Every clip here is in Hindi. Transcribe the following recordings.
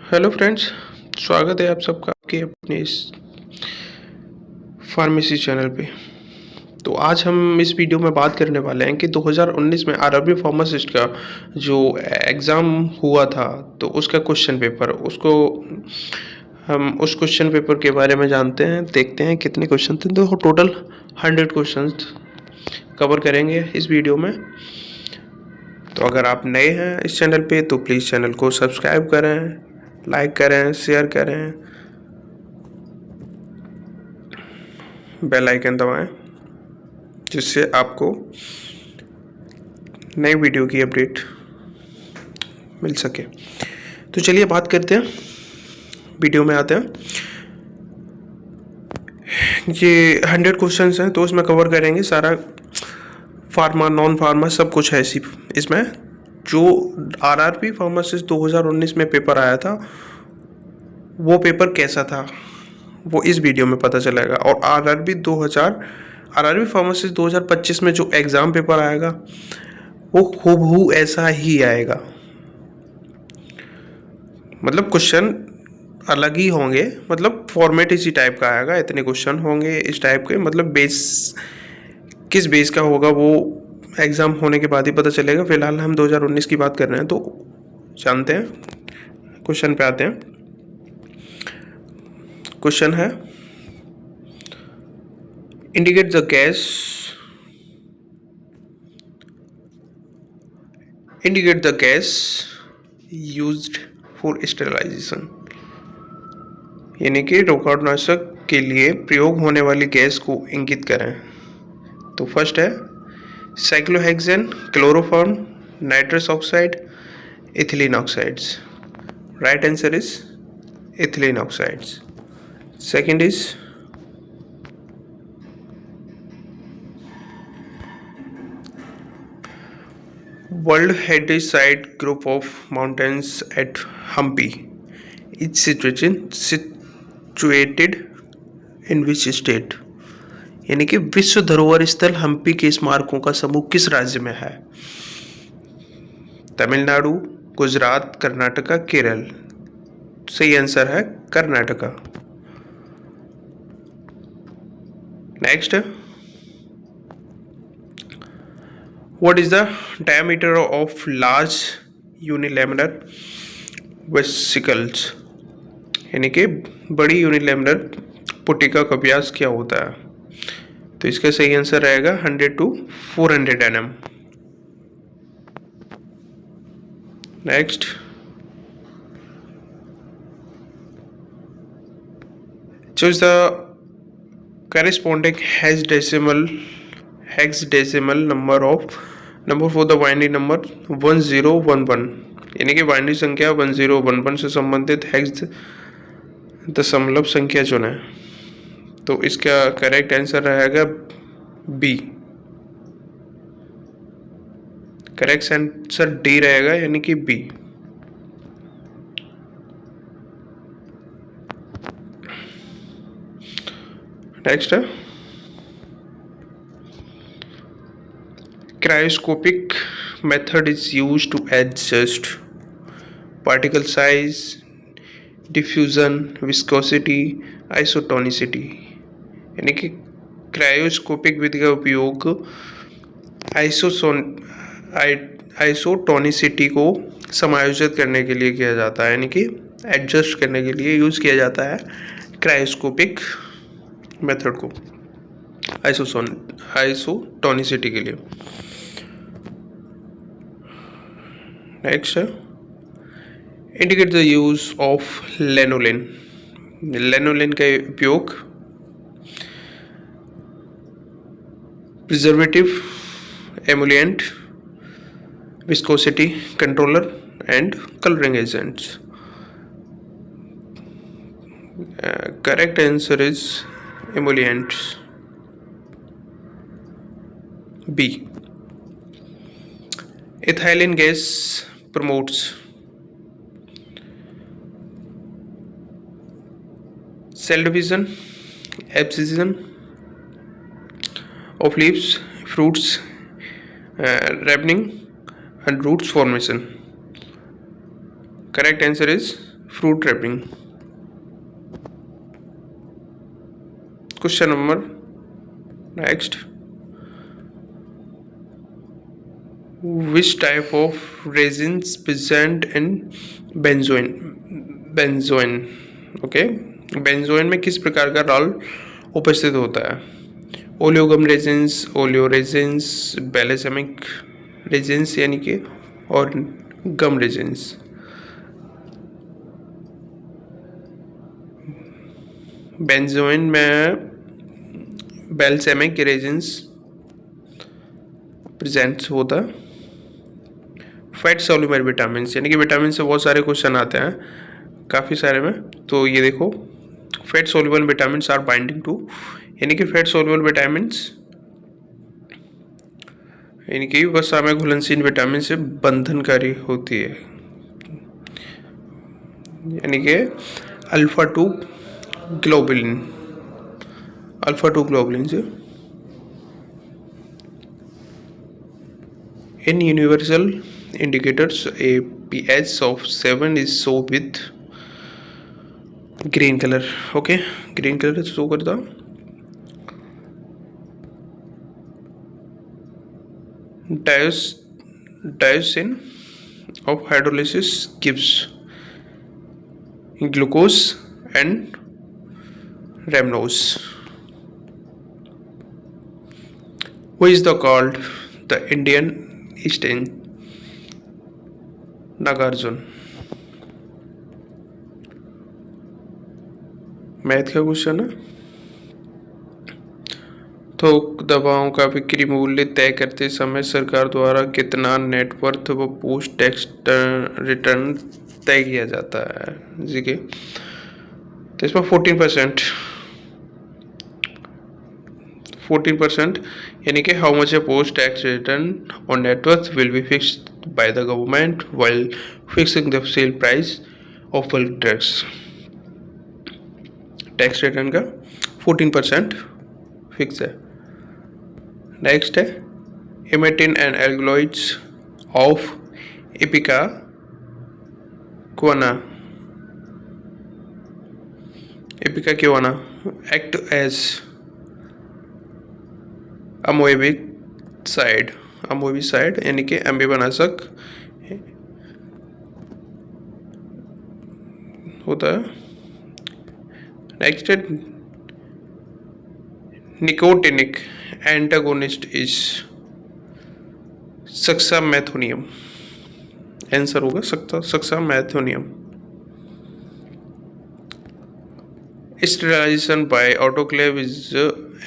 हेलो फ्रेंड्स, स्वागत है आप सबका आपके अपने इस फार्मेसी चैनल पे। तो आज हम इस वीडियो में बात करने वाले हैं कि 2019 में आरआरबी फार्मासिस्ट का जो एग्ज़ाम हुआ था, तो उसका क्वेश्चन पेपर हम उस क्वेश्चन पेपर के बारे में जानते हैं, देखते हैं कितने क्वेश्चन थे। तो टोटल 100 क्वेश्चन कवर करेंगे इस वीडियो में। तो अगर आप नए हैं इस चैनल पे तो प्लीज़ चैनल को सब्सक्राइब करें, लाइक करें, शेयर करें, बेल आइकन दबाएं, जिससे आपको नई वीडियो की अपडेट मिल सके। तो चलिए बात करते हैं, वीडियो में आते हैं। ये 100 क्वेश्चंस हैं, तो उसमें कवर करेंगे सारा, फार्मा नॉन फार्मा सब कुछ है इसी इसमें। जो आरआरबी फार्मासिस्ट 2019 में पेपर आया था, वो पेपर कैसा था वो इस वीडियो में पता चलेगा। और आरआरबी फार्मासिस्ट 2025 में जो एग्ज़ाम पेपर आएगा वो हूबहू ऐसा ही आएगा। मतलब क्वेश्चन अलग ही होंगे, मतलब फॉर्मेट इसी टाइप का आएगा, इतने क्वेश्चन होंगे इस टाइप के। मतलब बेस किस बेस का होगा वो एग्ज़ाम होने के बाद ही पता चलेगा। फिलहाल हम 2019 की बात कर रहे हैं, तो जानते हैं। क्वेश्चन पे आते हैं। क्वेश्चन है, indicate the gas used for sterilization, यानी कि रोगाणुनाशक के लिए प्रयोग होने वाली गैस को इंगित करें। तो फर्स्ट है cyclohexane, chloroform, nitrous oxide, ethylene oxides. Right answer is ethylene oxides. Second is World Heritage Site group of mountains at Hampi is situated in which state, यानी कि विश्व धरोहर स्थल हम्पी के स्मारकों का समूह किस राज्य में है? तमिलनाडु, गुजरात, कर्नाटका, केरल। सही आंसर है Karnataka. Next, What is the diameter of large unilamellar vesicles, यानी कि बड़ी यूनिलेमलर पुटिका का व्यास क्या होता है? तो इसका सही आंसर रहेगा 100 to 400 nm। Next, choose the corresponding hexadecimal number for the binary number 1011, यानी कि बाइनरी संख्या 1011 से संबंधित हेक्स दशमलव संख्या चुने। तो इसका करेक्ट आंसर रहेगा बी। करेक्ट आंसर डी रहेगा, यानी कि बी। नेक्स्ट है cryoscopic method is used to adjust particle size, diffusion, viscosity, isotonicity, यानी कि क्रायोस्कोपिक विधि का उपयोग आइसोटोनिसिटी को समायोजित करने के लिए किया जाता है, यानी कि एडजस्ट करने के लिए यूज़ किया जाता है क्रायोस्कोपिक मेथड को आइसोटोनिसिटी के लिए। नेक्स्ट है indicate the use of lanolin. Lanolin का उपयोग preservative, emollient, viscosity controller and colouring agents. Correct answer is emollients, B. Ethylene gas promotes cell division, abscission of leaves, fruits, ripening and roots formation. Correct answer is fruit wrapping. Question number next. Which type of resins present in benzoin? benzoin okay, benzoin में किस प्रकार का राल उपस्थित होता है? Oleogum resins, oleo resins, balsamic resins यानी कि और गम रेजिन्स. बेंजोइन में बेलेसेमिक रेजिन्स प्रेजेंट होता है. फैट सॉल्युबल विटामिन यानी कि विटामिन से बहुत सारे क्वेश्चन आते हैं, काफ़ी सारे में. तो ये देखो, fat soluble vitamin are binding to, यानी कि फैट सॉल्युबल विटामिन यानी कि वसा में घुलनशील विटामिन से बंधनकारी होती है, यानी कि अल्फा 2 ग्लोबुलिन, अल्फा 2 ग्लोबुलिन से. In universal indicators, a pH of 7 is shown with green color. Okay, green color show करता. Diocene of hydrolysis gives glucose and rhamnose. Who is the called the Indian Eastern Nagarjun? Math का क्वेश्चन है. थोक दवाओं का बिक्री मूल्य तय करते समय सरकार द्वारा कितना नेटवर्थ व पोस्ट टैक्स रिटर्न तय किया जाता है? जी के तो इसमें 14% यानी कि how much a post tax return on net worth will be fixed by the government while fixing the sale price of bulk drugs. Tax return का 14% फिक्स है. नेक्स्ट है emetine and alkaloids of ipecacuanha. Ipecacuanha act as amoebicide यानी कि अम्बीनाशक होता है. नेक्स्ट है nicotinic antagonist is suxamethonium. Answer होगा suxamethonium. Sterilisation by autoclave is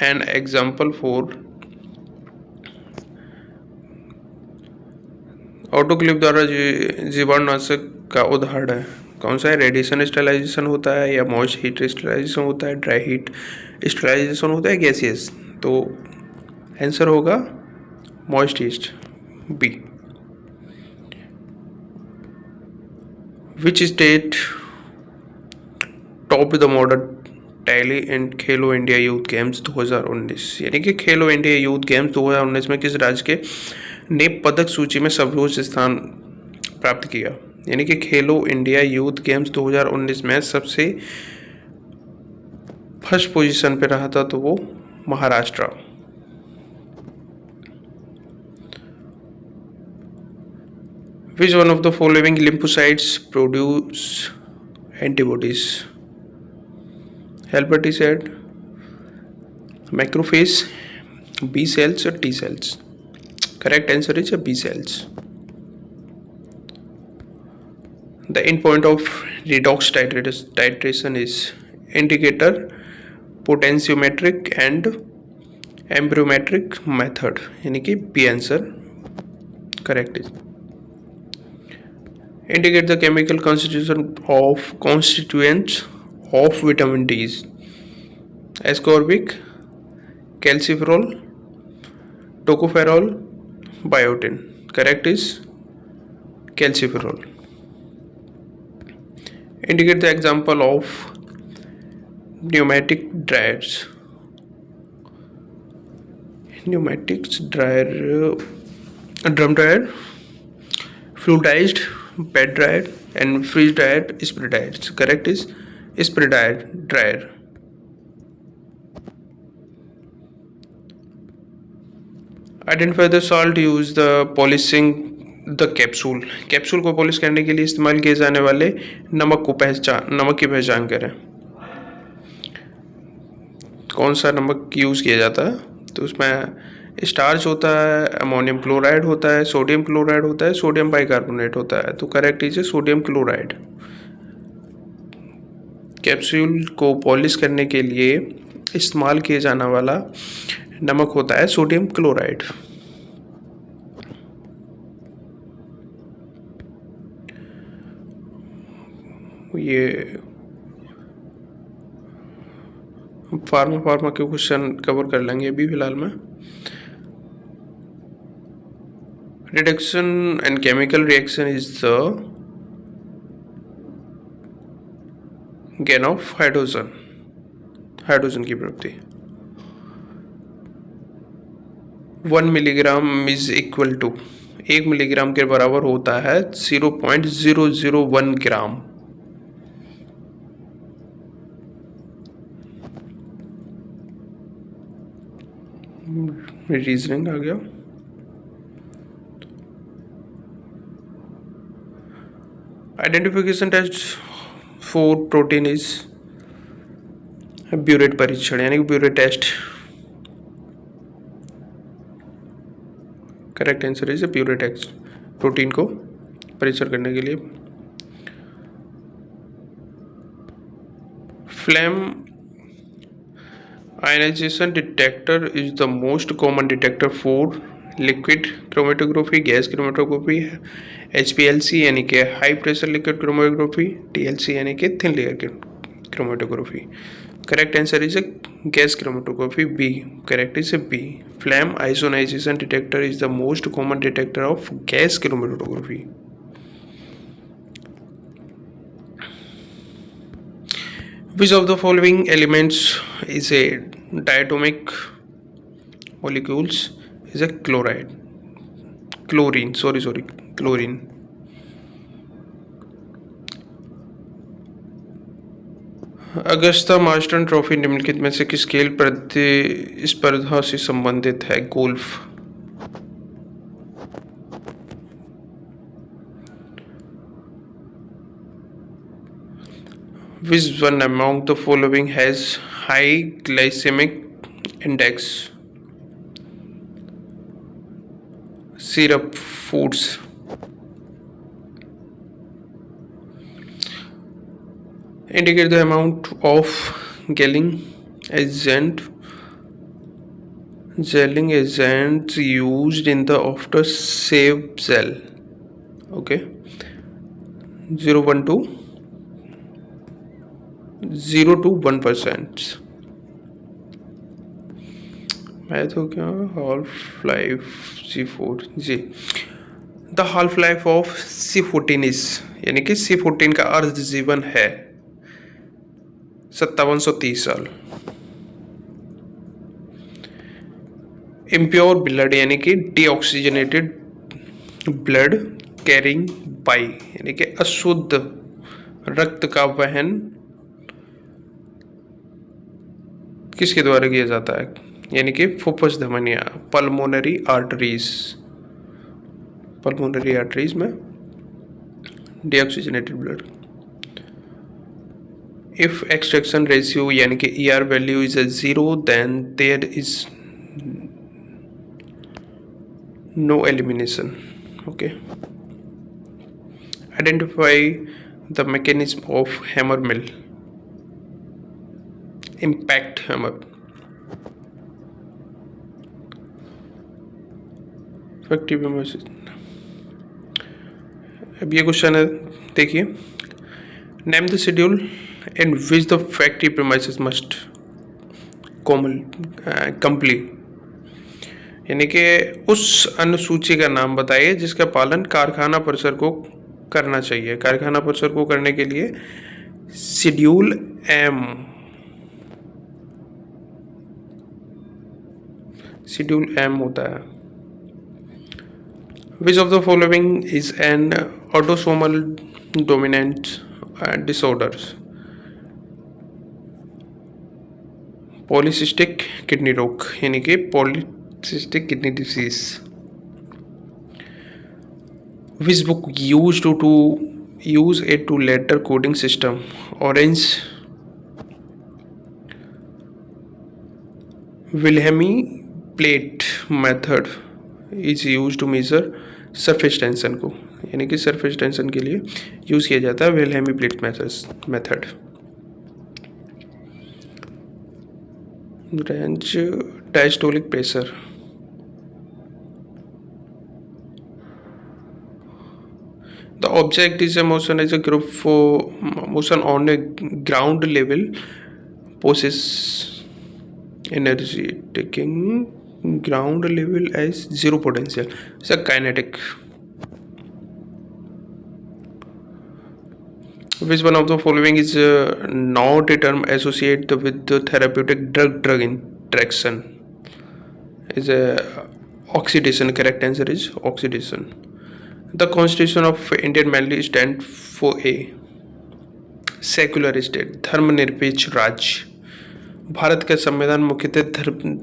an example for. Autoclave द्वारा जीवाणुनाशक का उदाहरण है कौन सा है? रेडिएशन स्टेरिलाइजेशन होता है, या मॉइस्ट हीट स्टेरिलाइजेशन होता है, ड्राई हीट स्टेरिलाइजेशन होता है, गैसियस. तो आंसर होगा moist heat, B. Which state top the medal tally and Khelo India youth games 2019? यानी कि खेलो इंडिया यूथ गेम्स 2019 में किस राज्य के ने पदक सूची में सर्वोच्च स्थान प्राप्त किया? यानी कि खेलो इंडिया यूथ गेम्स 2019 में सबसे फर्स्ट पोजीशन पे रहा था, तो वो Maharashtra. Which one of the following lymphocytes produce antibodies? Helper T cell, macrophage, B cells और T cells. Correct answer is B cells. The endpoint of redox titration is indicator potentiometric and embryometric method. यानी कि B answer correct is. Indicate the chemical constituents of vitamin D. Ascorbic, calciferol, tocopherol, biotin. Correct is calciferol. Indicate the example of pneumatic dryers. Pneumatics dryer, drum dryer, fluidized bed dryer and freeze dried spray dried. So correct is spray dried dryer. Identify the salt used the polishing the capsule. Capsule को पॉलिश करने के लिए इस्तेमाल किए जाने वाले नमक की पहचान करें. कौन सा नमक यूज़ किया जाता है? तो उसमें स्टार्च होता है, अमोनियम क्लोराइड होता है, सोडियम क्लोराइड होता है, सोडियम बाइकार्बोनेट होता है. तो correct is sodium chloride. Capsule को पॉलिश करने के लिए इस्तेमाल किए जाने वाला नमक होता है सोडियम क्लोराइड. ये फार्मा के क्वेश्चन कवर कर लेंगे अभी फिलहाल में. Reduction and chemical reaction is the gain of hydrogen की प्रवृत्ति. 1 milligram is equal to 1 milligram के बराबर होता है 0.001 ग्राम. रीजनिंग आ गया. Identification test for protein is biuret परीक्षण यानी कि biuret test. Correct answer is biuret test. Protein को परीक्षण करने के लिए. Flame ionization detector is the most common detector for liquid chromatography, gas chromatography, HPLC यानी कि high pressure liquid chromatography, TLC यानी कि thin layer chromatography. Correct answer is gas chromatography. B correct is B. Flame ionization detector is the most common detector of gas chromatography. Which of the following elements is a diatomic molecules is a chlorine. Augusta Marston trophy निम्नलिखित में से किस खेल प्रतिस्पर्धा से संबंधित है? Golf. Which one among the following has high glycemic index? Syrup foods. Indicate the amount of gelling agents used in the aftershave gel. Okay. 0 to 1%. मैं तो क्या हाफ लाइफ C4 जी. The half life of C14 is यानी कि C14 का अर्ध जीवन है 5730 साल. इम्प्योर ब्लड यानी कि डीऑक्सीजनेटेड ब्लड कैरिंग बाई यानी कि अशुद्ध रक्त का वहन किसके द्वारा किया जाता है? यानी कि फुफ्फुस धमनियां. पल्मोनरी आर्टरीज में deoxygenated blood. If extraction ratio यानी कि ER value is 0 then there is no elimination. Okay. Identify the mechanism of hammer mill. Impact hammer. अब ये क्वेश्चन है, देखिए. Name the schedule in which the factory premises must complete यानी कि उस अनुसूची का नाम बताइए जिसका पालन कारखाना परिसर को करना चाहिए. कारखाना परिसर को करने के लिए शेड्यूल M होता है. Which of the following is an autosomal dominant disorders. Polycystic kidney रोग यानी कि polycystic kidney disease. Which book used to use a two letter coding system? Orange Wilhelmy plate method is used to measure surface tension को, यानी कि surface tension के लिए यूज़ किया जाता है Wilhelmy plate method. Range diastolic pressure. The object is a motion as a group for motion on a ground level possess energy taking ground level as zero potential. It's a kinetic. Which one of the following is not a term associated with the therapeutic drug interaction? Is a oxidation. Correct answer is oxidation. The Constitution of Indian mainly stand for a secular state. धर्मनिरपेक्ष राज्य. भारत का संविधान मुख्यतः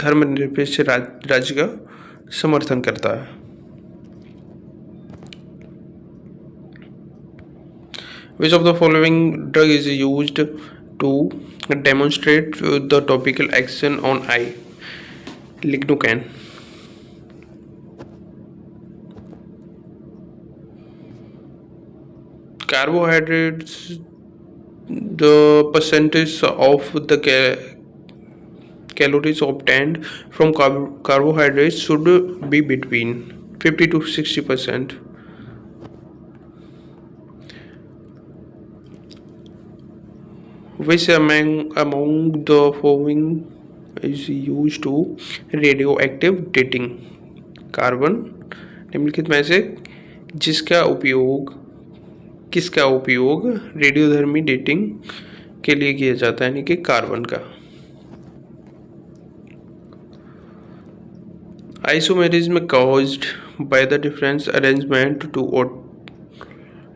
धर्मनिरपेक्ष राज्य का समर्थन करता है. Which of the following drug is used to demonstrate the topical action on eye? Lignocaine. Carbohydrates, the percentage of the calories obtained from carbohydrates should be between 50 to 60%. Which among the following is used to radioactive dating? Carbon. निम्नलिखित में से किसका उपयोग रेडियोधर्मी डेटिंग के लिए किया जाता है, यानी कि कार्बन का. Isomerism caused by the different arrangement to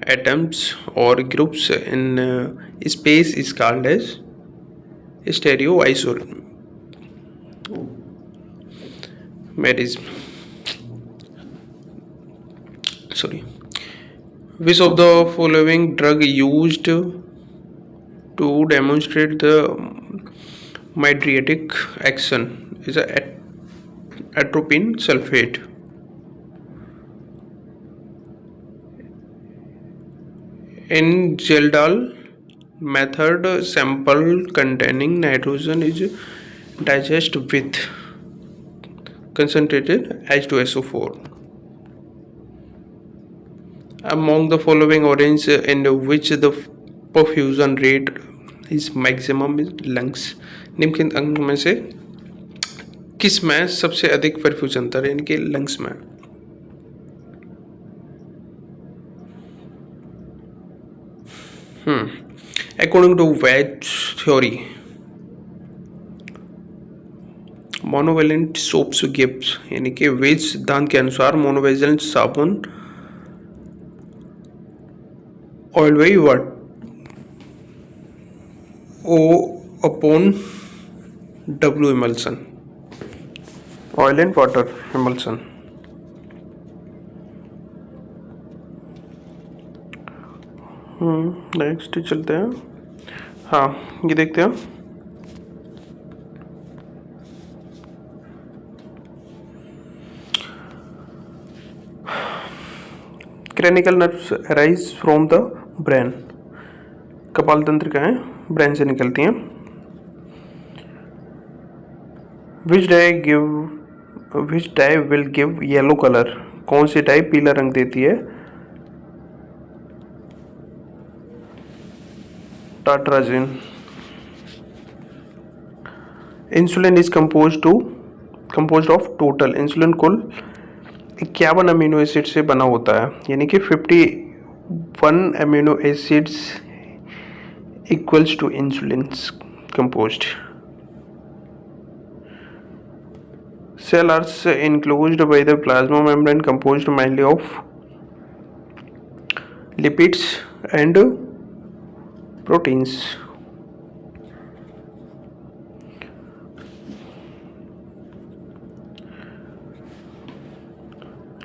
atoms or groups in space is called as stereoisomerism. Sorry. Which of the following drug used to demonstrate the mydriatic action is atropine sulfate. In Geldal method, sample containing nitrogen is digested with concentrated H2SO4. Among the following orange in which the perfusion rate is maximum is lungs. निम्नलिखित अंग में से किस में सबसे अधिक परफ्यूजन दर यानी कि लंग्स में? According to Weid's theory, monovalent soaps gives, यानी कि वेज सिद्धांत के अनुसार मोनोवेलेंट साबुन oil by what? O upon W emulsion. Oil and water emulsion. Next चलते हैं. हाँ, ये देखते हैं. Cranial nerves arise from the brain. कपाल तंत्र का है, ब्रेन से निकलती हैं. Which dye will give yellow colour. कौन सी डाई पीला रंग देती है? Tartrazine. Insulin is composed of total. Insulin कुल 51 अमीनो एसिड से बना होता है, यानी कि 51 amino acids equals to insulin composed. Cells are enclosed by the plasma membrane composed mainly of lipids, and proteins.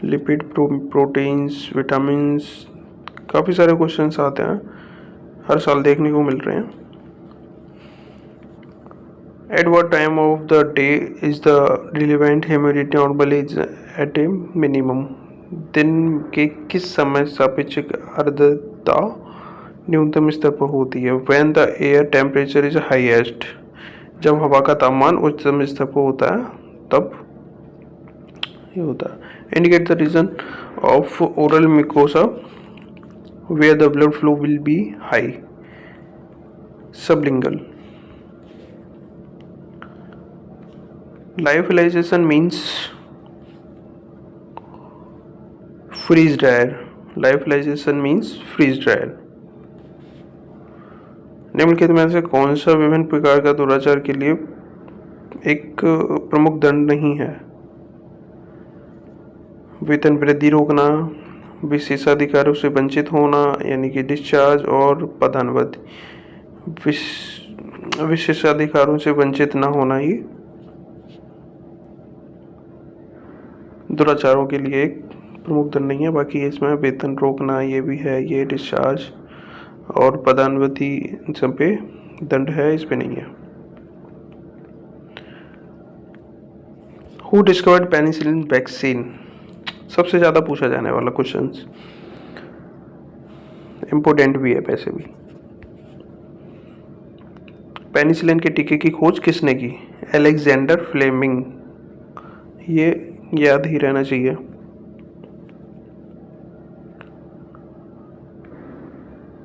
Lipid, proteins, vitamins, काफ़ी सारे क्वेश्चंस आते हैं, हर साल देखने को मिल रहे हैं। At what time of the day is the relevant humidity normally is at a minimum. दिन के किस समय सापेक्षिक आर्द्रता न्यूनतम स्तर पर होती है। When the air temperature is highest, जब हवा का तापमान उच्चतम स्तर पर होता है तब ये होता है। Indicate the region of oral mucosa where the blood flow will be high. Sublingual. Lyophilization means freeze dryer. Lyophilization means freeze dryer. निम्नलिखित में से कौन सा विभिन्न प्रकार का दुराचार के लिए एक प्रमुख दंड नहीं है। वेतन वृद्धि रोकना, विशेषाधिकारों से वंचित होना यानी कि डिस्चार्ज, और पदानुबंध। विशेषाधिकारों से वंचित न होना ही दुराचारों के लिए एक प्रमुख दंड नहीं है। बाकी इसमें वेतन रोकना ये भी है, ये डिस्चार्ज और पदानुबंधी इन सब पे दंड है, इस पे नहीं है। हु डिस्कवर्ड पेनिसिलिन वैक्सीन, सबसे ज़्यादा पूछा जाने वाला क्वेश्चन, इम्पोर्टेंट भी है वैसे भी। पेनिसिलिन के टीके की खोज किसने की। अलेक्जेंडर फ्लेमिंग, ये याद ही रहना चाहिए।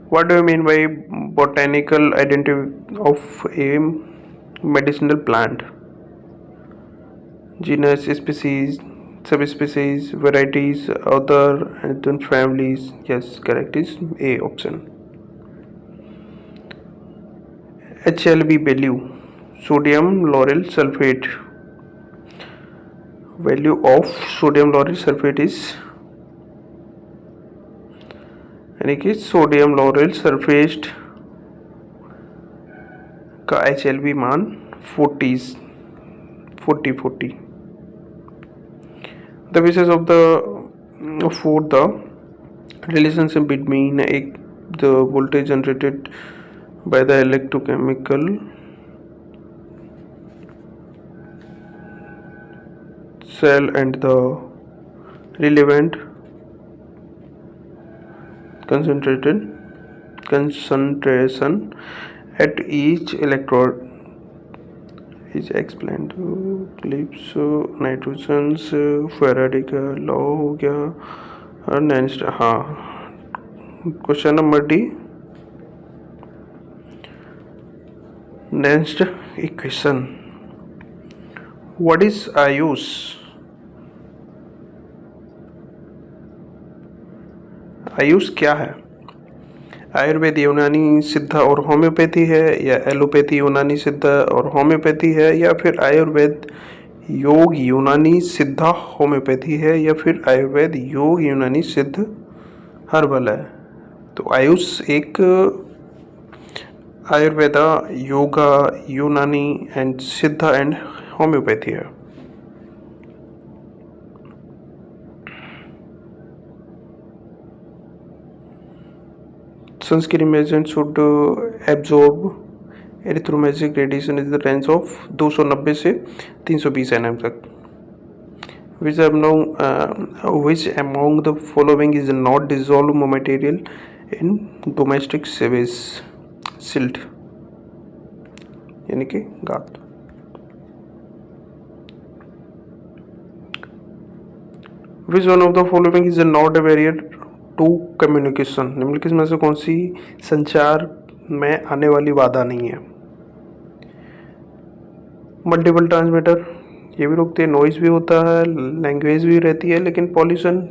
What do you mean by botanical identity of a medicinal plant? Genus, species, subspecies, varieties, other and then families. Yes, correct is A option. HLB value, sodium lauryl sulfate. Value of sodium lauryl sulfate is यानी कि सोडियम लॉरेल सल्फेट का HLB मान 40। The basis of the relationship between the voltage generated by the electrochemical cell and the relevant concentration at each electrode is explained। Clips, nitrogen, Faraday का लॉ हो गया और नेक्स्ट। हाँ, question number D, next equation. What is Ayush. Ayush क्या है। आयुर्वेद यूनानी सिद्ध और होम्योपैथी है, या एलोपैथी यूनानी सिद्ध और होम्योपैथी है, या फिर आयुर्वेद योग यूनानी सिद्ध होम्योपैथी है, या फिर आयुर्वेद योग यूनानी सिद्ध हर्बल है। तो आयुष एक आयुर्वेदा, योगा, यूनानी एंड सिद्ध एंड होम्योपैथी है। Sunscreen agent should absorb erythromagnetic radiation in the range of 290 से 320 nm तक। Which among the following is not dissolved material in domestic sewage silt, यानी कि गाद। Which one of the following is not a barrier to communication. निम्नलिखित में से कौन सी संचार में आने वाली बाधा नहीं है। मल्टीपल ट्रांसमीटर, ये भी रुकते हैं, नॉइज भी होता है, लैंग्वेज भी रहती है, लेकिन पॉल्यूशन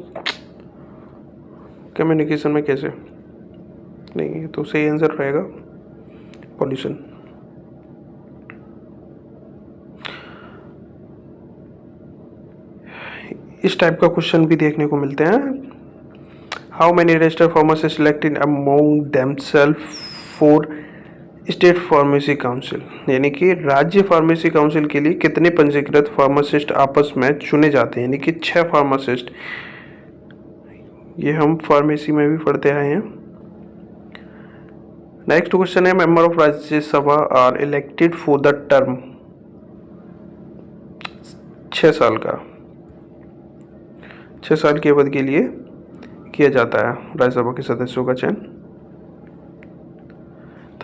कम्युनिकेशन में कैसे नहीं है। तो सही आंसर रहेगा पॉल्यूशन। इस टाइप का क्वेश्चन भी देखने को मिलते हैं। How many registered pharmacy selected among themself for state pharmacy council, यानी कि राज्य फार्मेसी काउंसिल के लिए कितने पंजीकृत फार्मासिस्ट आपस में चुने जाते हैं, यानी कि 6 फार्मासिस्ट। ये हम फार्मेसी में भी पढ़ते आए हैं। नेक्स्ट क्वेश्चन है, member of Rajya Sabha are elected for the term 6 साल का, 6 साल की अवधि के लिए किया जाता है राज्यसभा के सदस्यों का चयन।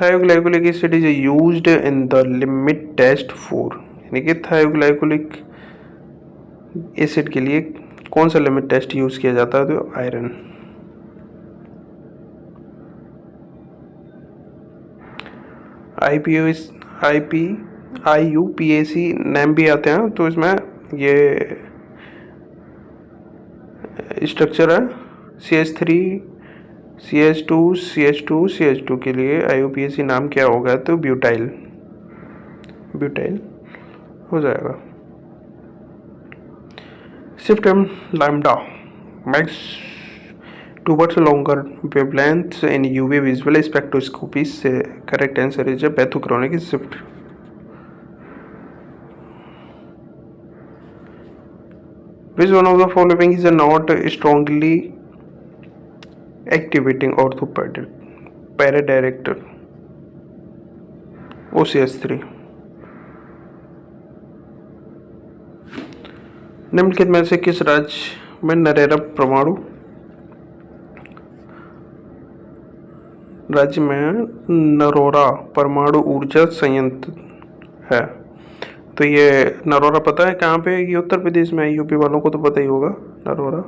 Thioglycolic acid is used in the limit test for, यानी कि थायोग्लाइकोलिक एसिड के लिए कौन सा लिमिट टेस्ट यूज किया जाता है, तो आयरन। IUPAC नेम भी आते हैं, तो इसमें ये स्ट्रक्चर है CH3 CH2 CH2 CH2 के लिए IUPAC नाम क्या होगा, तो ब्यूटाइल हो जाएगा। Shift M lambda max towards longer wavelengths in UV visual spectroscopy से correct answer is bathochromic shift. Which one of the following is not strongly activating orthopedic paradirector OCS3? निम्नलिखित में से किस राज्य में नरेगा परमाणु राज्य में नरोरा परमाणु ऊर्जा संयंत्र है? तो ये नरोरा पता है कहाँ पे है? ये उत्तर प्रदेश में है। यूपी वालों को तो पता ही होगा नरोरा,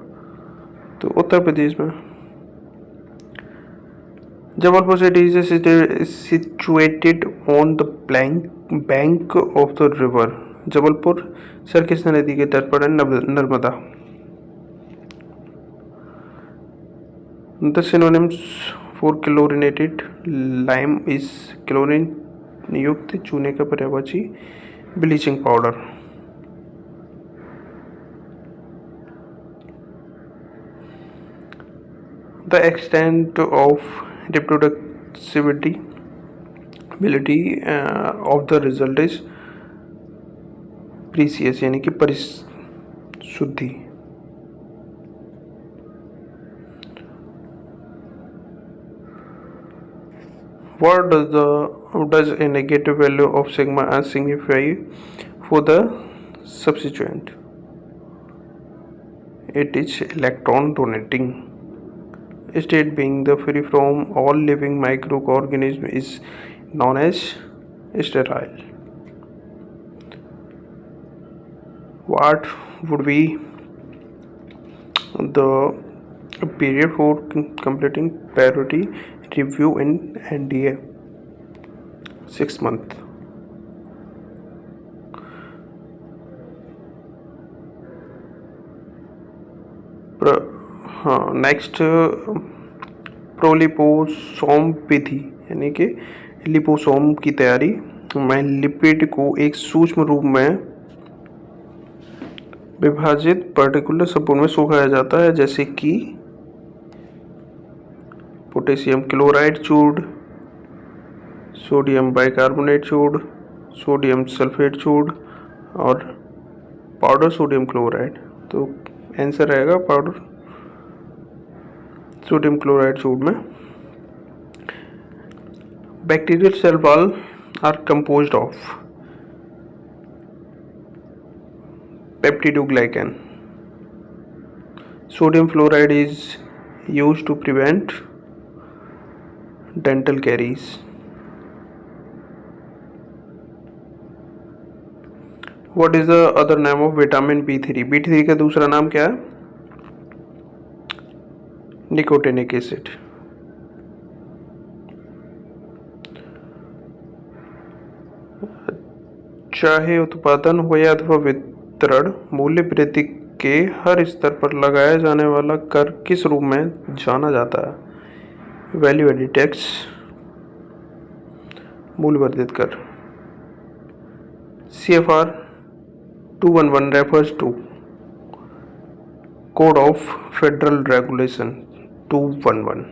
तो उत्तर प्रदेश में। Jabalpur city is situated on the bank of the river. Jabalpur sir किस नदी के तट पर है? Narmada. The synonyms for chlorinated lime is chlorine युक्त चूने का पर्यायवाची bleaching powder. The extent of reproductivity of the result is precise, यानी कि परिशुद्धि। What does a negative value of sigma s signify for the substituent? It is electron donating state, being the free from all living microorganism is known as sterile. What would be the period for completing priority review in NDA? 6 months. हाँ, नेक्स्ट प्रोलिपोसोम विधि, यानी कि लिपोसोम की तैयारी में लिपिड को एक सूक्ष्म रूप में विभाजित पर्टिकुलर समूह में सुखाया जाता है, जैसे कि पोटेशियम क्लोराइड चूर्ण, सोडियम बाइकार्बोनेट चूर्ण, सोडियम सल्फेट चूर्ण और पाउडर सोडियम क्लोराइड। तो आंसर रहेगा पाउडर सोडियम क्लोराइड चूर्ण में। Bacterial cell wall are composed of peptidoglycan. Sodium fluoride is used to prevent dental caries. What is the other name of vitamin B3? B3 का दूसरा नाम क्या है? Nicotinic acid. चाहे उत्पादन हो या अथवा वितरण, मूल्य वृद्धि के हर स्तर पर लगाया जाने वाला कर किस रूप में जाना जाता है? वैल्यू एडिड टैक्स, मूल्य वर्धित कर। CFR 211 refers to Code of Federal Regulation 211.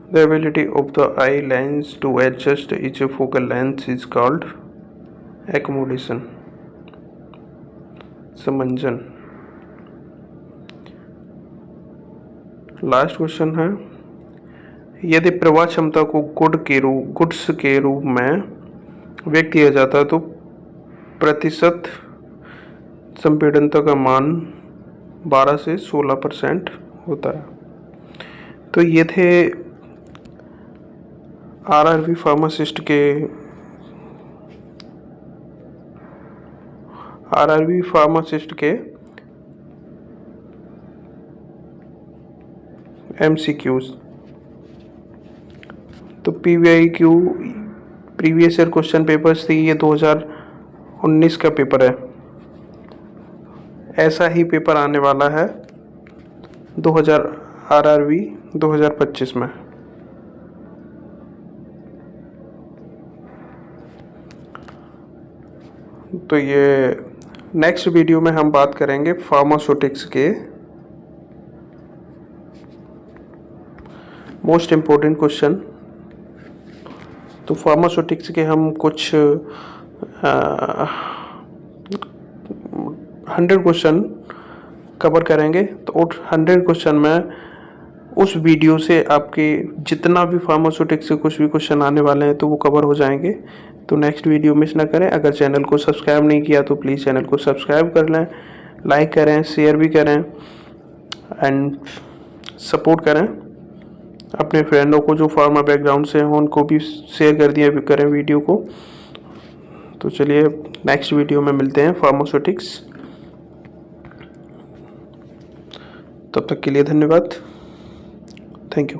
The ability of the eye lens to adjust its focal length is called accommodation, समंजन. लास्ट क्वेश्चन है, यदि प्रवाह क्षमता को गुड्स के रूप में व्यक्त किया जाता है तो प्रतिशत संपीड़नता का मान 12 से 16% होता है. तो ये थे आरआरबी फार्मासिस्ट के MCQs. तो PVIQ previous year question papers थी, ये 2019 का पेपर है. ऐसा ही पेपर आने वाला है RRB 2025 में. तो ये नेक्स्ट वीडियो में हम बात करेंगे फार्मास्यूटिक्स के मोस्ट इम्पोर्टेंट क्वेश्चन. तो फार्मास्यूटिक्स के हम कुछ 100 क्वेश्चन कवर करेंगे. तो 100 क्वेश्चन में उस वीडियो से आपके जितना भी फार्मास्यूटिक्स से कुछ भी क्वेश्चन आने वाले हैं तो वो कवर हो जाएंगे. तो नेक्स्ट वीडियो मिस ना करें. अगर चैनल को सब्सक्राइब नहीं किया तो प्लीज़ चैनल को सब्सक्राइब कर लें, लाइक करें, शेयर भी करें एंड सपोर्ट करें. अपने फ्रेंडों को जो फार्मा बैकग्राउंड से हैं उनको भी शेयर कर दिया करें वीडियो को. तो चलिए नेक्स्ट वीडियो में मिलते हैं फार्मास्यूटिक्स. तब तक के लिए धन्यवाद. Thank you.